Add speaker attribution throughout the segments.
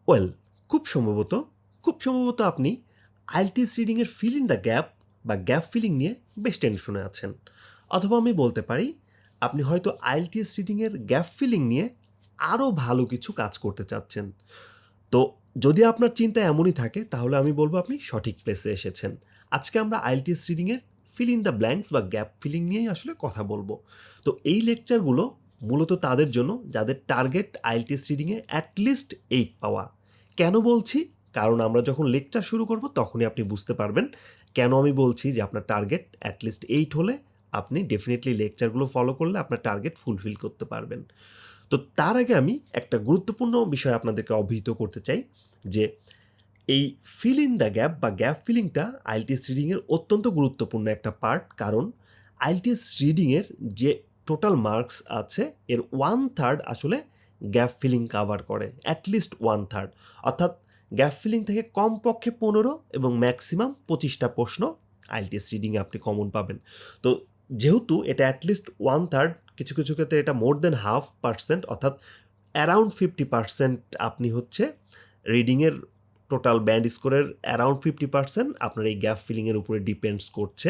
Speaker 1: Well, খুব সম্ভবত আপনি আইএলটিএস রিডিংয়ের ফিল ইন দ্য গ্যাপ বা গ্যাপ ফিলিং নিয়ে বেশ টেনশনে আছেন। অথবা আমি বলতে পারি আপনি হয়তো আইএলটিএস রিডিংয়ের গ্যাপ ফিলিং নিয়ে আরও ভালো কিছু কাজ করতে চাচ্ছেন। তো যদি আপনার চিন্তা এমনই থাকে তাহলে আমি বলবো আপনি সঠিক প্লেসে এসেছেন। আজকে আমরা আইএলটিএস রিডিংয়ের ফিল ইন দ্য ব্ল্যাঙ্কস বা গ্যাপ ফিলিং নিয়েই আসলে কথা বলবো। তো এই লেকচারগুলো মূলত তাদের জন্য যাদের টার্গেট আইএলটিএস রিডিংয়ে অ্যাটলিস্ট 8 পাওয়া। কেন বলছি? কারণ আমরা যখন লেকচার শুরু করব তখনই আপনি বুঝতে পারবেন কেন আমি বলছি যে আপনার টার্গেট অ্যাটলিস্ট 8 হলে আপনি ডেফিনেটলি লেকচারগুলো ফলো করলে আপনার টার্গেট ফুলফিল করতে পারবেন। তো তার আগে আমি একটা গুরুত্বপূর্ণ বিষয় আপনাদেরকে অবহিত করতে চাই যে এই ফিল ইন দ্য গ্যাপ বা গ্যাপ ফিলিংটা আইএলটিএস রিডিংয়ের অত্যন্ত গুরুত্বপূর্ণ একটা পার্ট। কারণ আইএলটিএস রিডিংয়ের যে টোটাল মার্কস আছে এর 1/3 আসলে গ্যাপ ফিলিং কাভার করে, অ্যাটলিস্ট 1/3। অর্থাৎ গ্যাপ ফিলিং থেকে কমপক্ষে 15 এবং ম্যাক্সিমাম 25টা প্রশ্ন আইএলটিএস রিডিংয়ে আপনি কমন পাবেন। তো যেহেতু এটা অ্যাটলিস্ট 1/3, কিছু কিছু ক্ষেত্রে এটা মোর দেন 0.5%, অর্থাৎ অ্যারাউন্ড 50% আপনি হচ্ছে রিডিংয়ের টোটাল ব্যান্ড স্কোরের অ্যারাউন্ড 50% আপনার এই গ্যাপ ফিলিংয়ের উপরে ডিপেন্ডস করছে।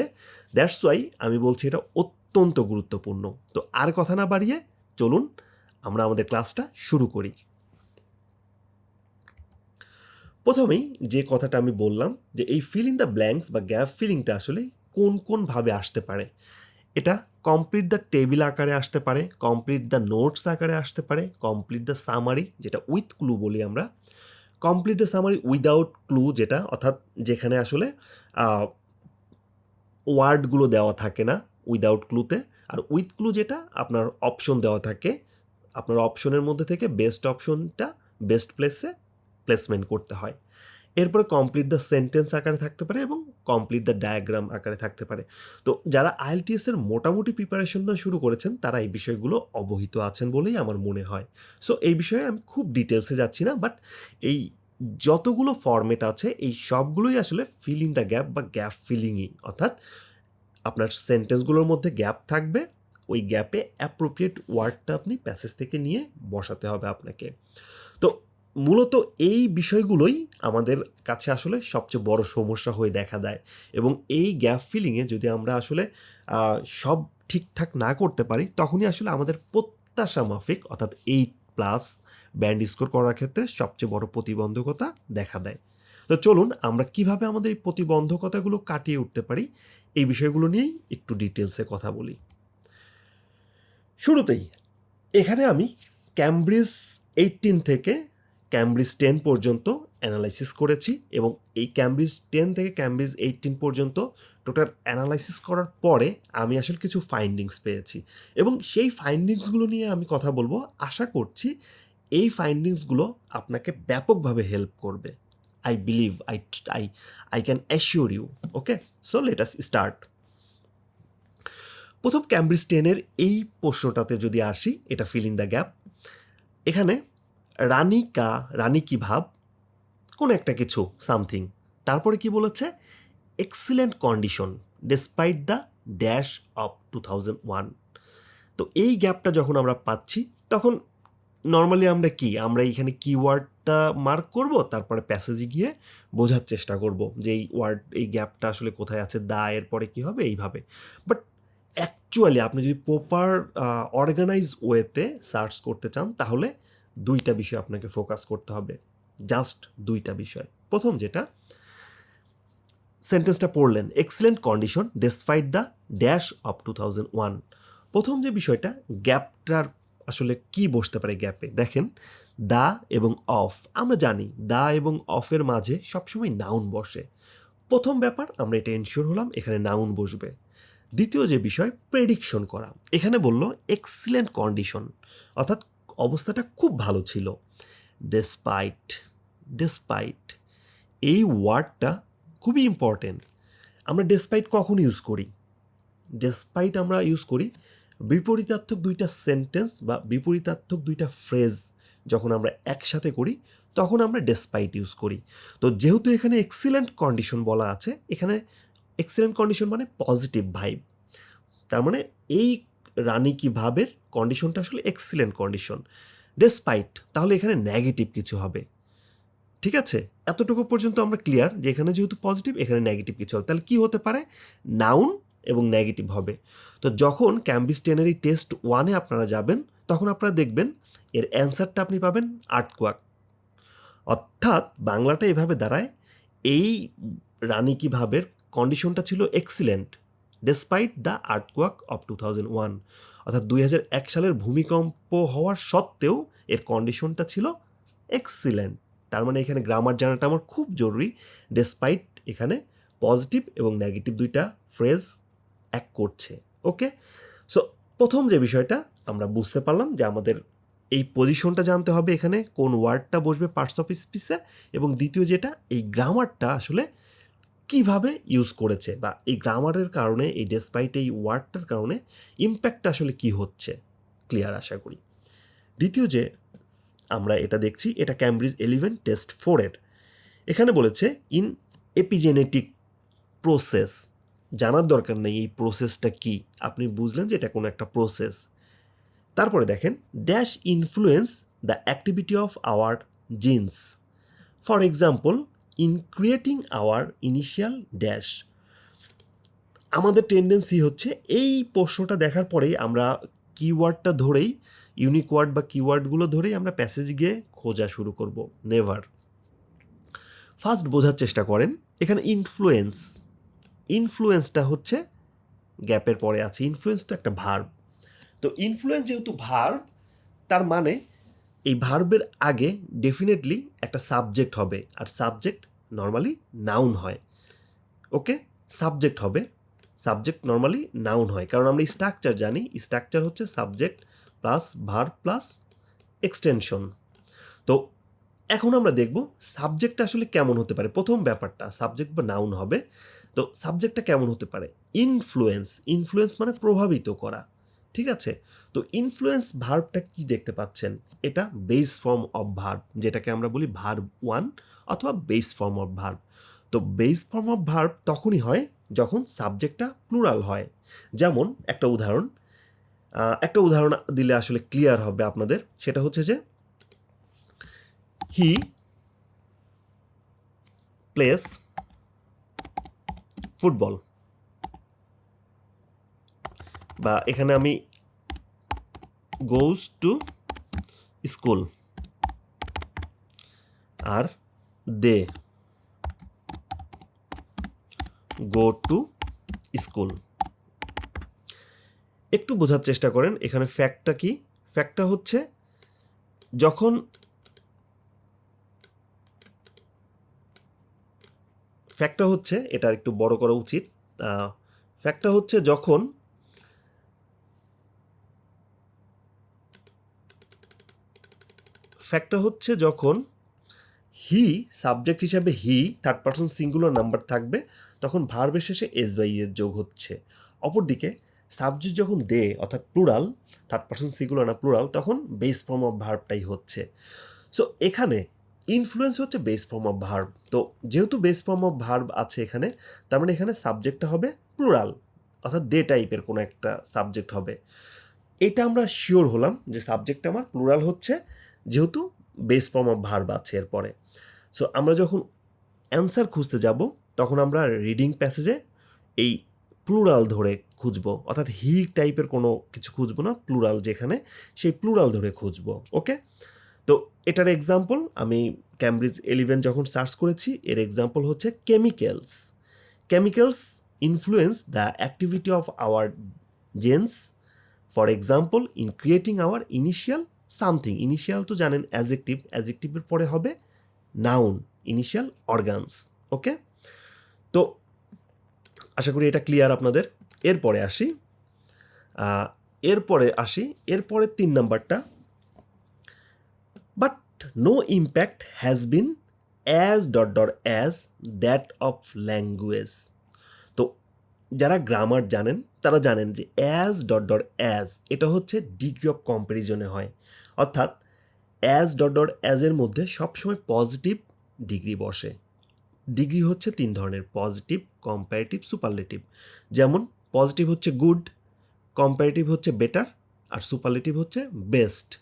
Speaker 1: দ্যাটস ওয়াই আমি বলছি এটা অত্যন্ত গুরুত্বপূর্ণ। তো আর কথা না বাড়িয়ে চলুন আমরা আমাদের ক্লাসটা শুরু করি। প্রথমেই যে কথাটা আমি বললাম যে এই ফিল ইন দ্য ব্ল্যাঙ্কস বা গ্যাপ ফিলিংটা আসলে কোনভাবে আসতে পারে। এটা কমপ্লিট দ্য টেবিল আকারে আসতে পারে, কমপ্লিট দ্য নোটস আকারে আসতে পারে, কমপ্লিট দ্য সামারি যেটা উইথ ক্লু বলি আমরা, complete the summary without clue যেটা অর্থাৎ যেখানে আসলে ওয়ার্ডগুলো দেওয়া থাকে না উইদাউট ক্লুতে, আর উইথ ক্লু যেটা আপনার অপশন দেওয়া থাকে, আপনার অপশনের মধ্যে থেকে বেস্ট অপশনটা বেস্ট প্লেসমেন্ট করতে হয়। এরপরে কমপ্লিট দ্য সেন্টেন্স আকারে থাকতে পারে এবং কমপ্লিট দ্য ডায়াগ্রাম আকারে থাকতে পারে। তো যারা আইএলটিএসের মোটামুটি প্রিপারেশন শুরু করেছেন তারা এই বিষয়গুলো অবহিত আছেন বলেই আমার মনে হয়। সো এই বিষয়ে আমি খুব ডিটেলসে যাচ্ছি না, বাট এই যতগুলো ফরম্যাট আছে এই সবগুলোই আসলে ফিল ইন দ্য গ্যাপ বা গ্যাপ ফিলিংই, অর্থাৎ আপনার সেন্টেন্সগুলোর মধ্যে গ্যাপ থাকবে, ওই গ্যাপে অ্যাপ্রোপ্রিয়েট ওয়ার্ডটা আপনি প্যাসেজ থেকে নিয়ে বসাতে হবে আপনাকে। তো মূলত এই বিষয়গুলোই আমাদের কাছে আসলে সবচেয়ে বড় সমস্যা হয়ে দেখা দেয়, এবং এই গ্যাপ ফিলিংয়ে যদি আমরা আসলে সব ঠিকঠাক না করতে পারি তখনই আসলে আমাদের প্রত্যাশা মাফিক অর্থাৎ 8+ ব্যান্ড স্কোর করার ক্ষেত্রে সবচেয়ে বড় প্রতিবন্ধকতা দেখা দেয়। তো চলুন আমরা কিভাবে আমাদের এই প্রতিবন্ধকতাগুলো কাটিয়ে উঠতে পারি এই বিষয়গুলো নিয়েই একটু ডিটেলসে কথা বলি। শুরুতেই এখানে আমি ক্যামব্রিজ 18 থেকে ক্যামব্রিজ 10 পর্যন্ত অ্যানালাইসিস করেছি, এবং এই ক্যামব্রিজ 10 থেকে ক্যামব্রিজ 18 পর্যন্ত টোটাল অ্যানালাইসিস করার পরে আমি আসলে কিছু ফাইন্ডিংস পেয়েছি, এবং সেই ফাইন্ডিংসগুলো নিয়ে আমি কথা বলবো। আশা করছি এই ফাইন্ডিংসগুলো আপনাকে ব্যাপকভাবে হেল্প করবে। I believe, I can assure you. Okay, so let us start. প্রথম ক্যামব্রিজ 10-এর এই প্রশ্নটাতে যদি আসি, এটা ফিল ইন দ্য গ্যাপ। এখানে রানী কি ভাব, কোনো একটা কিছু সামথিং, তারপরে কি বলেছে, excellent condition despite the dash of 2001। তো এই গ্যাপটা যখন আমরা পাচ্ছি তখন নর্মালি আমরা এইখানে কিওয়ার্ডটা মার্ক করব, তারপরে প্যাসেজে গিয়ে বোঝার চেষ্টা করব যে এই গ্যাপটা আসলে কোথায় আছে, দা এর পরে কী হবে, এইভাবে। বাট অ্যাকচুয়ালি আপনি যদি প্রপার অর্গানাইজ ওয়েতে সার্চ করতে চান তাহলে দুইটা বিষয় আপনাকে ফোকাস করতে হবে, জাস্ট দুইটা বিষয়। প্রথম যেটা সেন্টেন্সটা পড়লেন, excellent condition despite the dash of 2001। প্রথম যে বিষয়টা, গ্যাপটার আসলে কি বসতে পারে গ্যাপে, দেখেন দা এবং অফ। আমরা জানি দা এবং অফের মাঝে সবসময় নাউন বসে। প্রথম ব্যাপার আমরা এটা এনশিওর হলাম এখানে নাউন বসবে। দ্বিতীয় যে বিষয়, প্রেডিকশন করা। এখানে বলল এক্সিলেন্ট কন্ডিশন, অর্থাৎ অবস্থাটা খুব ভালো ছিল। ডেসপাইট এই ওয়ার্ডটা খুবই ইম্পর্টেন্ট। আমরা ডেসপাইট কখন ইউজ করি? ডেসপাইট আমরা ইউজ করি বিপরীতার্থক দুইটা সেন্টেন্স বা বিপরীতার্থক দুইটা ফ্রেজ যখন আমরা একসাথে করি তখন আমরা ডেসপাইট ইউজ করি। তো যেহেতু এখানে এক্সিলেন্ট কন্ডিশন বলা আছে, এখানে এক্সিলেন্ট কন্ডিশন মানে পজিটিভ ভাইব, তার মানে এই রানী কি ভাবের কন্ডিশনটা আসলে এক্সিলেন্ট কন্ডিশন। ডেসপাইট তাহলে এখানে নেগেটিভ কিছু হবে, ঠিক আছে, এতটুকু পর্যন্ত আমরা ক্লিয়ার যে এখানে যেহেতু পজিটিভ এখানে নেগেটিভ কিছু হবে, তাহলে কি হতে পারে, নাউন এবং নেগেটিভ হবে। তো যখন ক্যামব্রিজ টেনেরি টেস্ট 1-এ আপনারা যাবেন তখন আপনারা দেখবেন এর অ্যান্সারটা আপনি পাবেন আর্থকোয়াক। অর্থাৎ বাংলাটা এভাবে দাঁড়ায়, এই রানী কি ভাবের কন্ডিশনটা ছিল excellent despite the earthquake of 2001, অর্থাৎ 2001 সালের ভূমিকম্প হওয়ার সত্ত্বেও এর কন্ডিশনটা ছিল এক্সিলেন্ট। তার মানে এখানে গ্রামার জানাটা আমার খুব জরুরি। ডেসপাইট এখানে পজিটিভ এবং নেগেটিভ দুইটা ফ্রেজ এক করছে। ওকে, সো প্রথম যে বিষয়টা আমরা বুঝতে পারলাম যে আমাদের এই পজিশনটা জানতে হবে, এখানে কোন ওয়ার্ডটা বসবে পার্টস অফ স্পিচে, এবং দ্বিতীয় যেটা এই গ্রামারটা আসলে কিভাবে ইউজ করেছে, বা এই গ্রামারের কারণে এই ডেসপাইট এই ওয়ার্ডটার কারণে ইম্প্যাক্টটা আসলে কি হচ্ছে। ক্লিয়ার আশা করি। দ্বিতীয় যে আমরা এটা দেখছি, এটা ক্যামব্রিজ 11 টেস্ট 4-এর। এখানে বলেছে ইন এপিজেনেটিক প্রসেস। জানার দরকার নেই এই প্রসেসটা কি, আপনি বুঝলেন যে এটা কোনো একটা প্রসেস। তারপরে দেখেন, dash influence the activity of our genes, for example in creating our initial dash. আমাদের টেন্ডেন্সি হচ্ছে এই প্রশ্নটা দেখার পরেই আমরা কিওয়ার্ডটা ধরেই, ইউনিক ওয়ার্ড বা কিওয়ার্ডগুলো ধরেই আমরা প্যাসেজ গিয়ে খোঁজা শুরু করব। নেভার। ফার্স্ট বোঝার চেষ্টা করেন, এখানে ইনফ্লুয়েন্সটা হচ্ছে গ্যাপের পরে আছে। ইনফ্লুয়েন্স তো একটা ভার্ব, তো ইনফ্লুয়েন্স যেহেতু ভার্ব, তার মানে এই ভার্বের আগে ডেফিনেটলি একটা সাবজেক্ট হবে, আর সাবজেক্ট নর্মালি নাউন হয়। ওকে, সাবজেক্ট হবে, সাবজেক্ট নর্মালি নাউন হয়, কারণ আমরা স্ট্রাকচার জানি, স্ট্রাকচার হচ্ছে subject plus verb plus extension. তো এখন আমরা দেখব সাবজেক্টটা আসলে কেমন হতে পারে। প্রথম ব্যাপারটা সাবজেক্ট বা নাউন হবে, তো সাবজেক্টটা কেমন হতে পারে, ইনফ্লুয়েন্স মানে প্রভাবিত করা। ঠিক আছে, তো ইনফ্লুয়েন্স ভার্বটা কি দেখতে পাচ্ছেন, এটা বেস ফর্ম অফ ভার্ব, যেটাকে আমরা বলি ভার্ব 1 অথবা বেস ফর্ম অফ ভার্ব। তো বেস ফর্ম অফ ভার্ব তখনই হয় যখন সাবজেক্টটা প্লুরাল হয়। যেমন একটা উদাহরণ দিলে আসলে ক্লিয়ার হবে আপনাদের, সেটা হচ্ছে যে হি প্লেস ফুটবল, বা এখানে আমি গোজ টু স্কুল, আর দে গো টু স্কুল। একটু বোঝার চেষ্টা করেন এখানে ফ্যাক্টটা কি। ফ্যাক্টটা হচ্ছে যখন এটা একটু বড় করা উচিত। ফ্যাক্টটা হচ্ছে যখন হি সাবজেক্ট হিসাবে he third person singular number থাকবে, তখন ভার্বের শেষে এস বাই এর যোগ হচ্ছে। অপরদিকে সাবজেক্ট যখন দে অর্থাৎ প্লুরাল, থার্ড পারসন সিঙ্গুলার না প্লুরাল, তখন বেস ফর্ম অফ ভার্বটাই হচ্ছে। সো এখানে ইনফ্লুয়েন্স হচ্ছে বেস ফর্ম অফ ভার্ব। তো যেহেতু বেস ফর্ম অফ ভার্ব আছে এখানে, তার মানে এখানে সাবজেক্টটা হবে প্লুরাল, অর্থাৎ দে টাইপের কোনো একটা সাবজেক্ট হবে। এটা আমরা শিওর হলাম যে সাবজেক্টটা আমার প্লুরাল হচ্ছে, যেহেতু বেস ফর্ম অফ ভার্ব আছে এরপরে। সো আমরা যখন অ্যান্সার খুঁজতে যাব তখন আমরা রিডিং প্যাসেজে এই প্লুরাল ধরে খুঁজবো, অর্থাৎ হি টাইপের কোনো কিছু খুঁজবো না, প্লুরাল যেখানে সেই প্লুরাল ধরে খুঁজবো। ওকে, তো এটার এক্সাম্পল আমি ক্যামব্রিজ 11 যখন সার্চ করেছি, এর এক্সাম্পল হচ্ছে chemicals influence the activity of our genes, for example in creating our initial something. Initial তো জানেন অ্যাজেক্টিভের পরে হবে নাউন, ইনিশিয়াল অর্গানস। ওকে, তো আশা করি এটা ক্লিয়ার আপনাদের। এরপরে এরপরে 3 নাম্বারটা, but no impact has been as as that of language. তো যারা গ্রামার জানেন তারা জানেন যে অ্যাজ এটা হচ্ছে ডিগ্রি অফ কম্প্যারিজনে হয়, অর্থাৎ অ্যাজের মধ্যে সবসময় পজিটিভ ডিগ্রি বসে। ডিগ্রি হচ্ছে 3 ধরনের, পজিটিভ, কম্পারেটিভ, সুপারলেটিভ। যেমন পজিটিভ হচ্ছে গুড, কম্পারেটিভ হচ্ছে বেটার, আর সুপারলেটিভ হচ্ছে বেস্ট।